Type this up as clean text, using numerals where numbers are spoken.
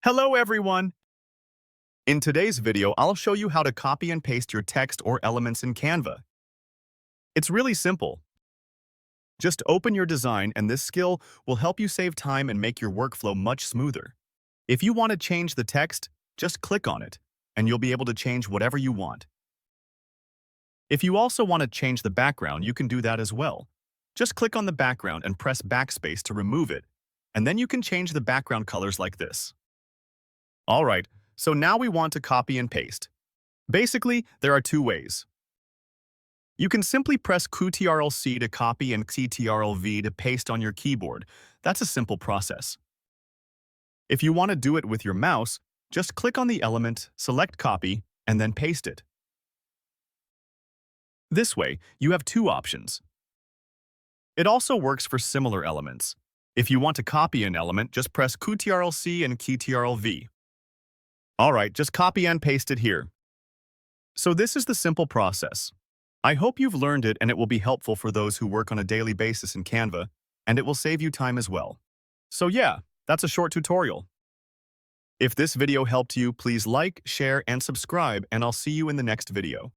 Hello everyone! In today's video, I'll show you how to copy and paste your text or elements in Canva. It's really simple. Just open your design and this skill will help you save time and make your workflow much smoother. If you want to change the text, just click on it, and you'll be able to change whatever you want. If you also want to change the background, you can do that as well. Just click on the background and press backspace to remove it, and then you can change the background colors like this. Alright, so now we want to copy and paste. Basically, there are two ways. You can simply press Ctrl-C to copy and Ctrl-V to paste on your keyboard. That's a simple process. If you want to do it with your mouse, just click on the element, select Copy, and then paste it. This way, you have two options. It also works for similar elements. If you want to copy an element, just press Ctrl-C and Ctrl-V. Alright, just copy and paste it here. So this is the simple process. I hope you've learned it and it will be helpful for those who work on a daily basis in Canva, and it will save you time as well. So yeah, that's a short tutorial. If this video helped you, please like, share, and subscribe, and I'll see you in the next video.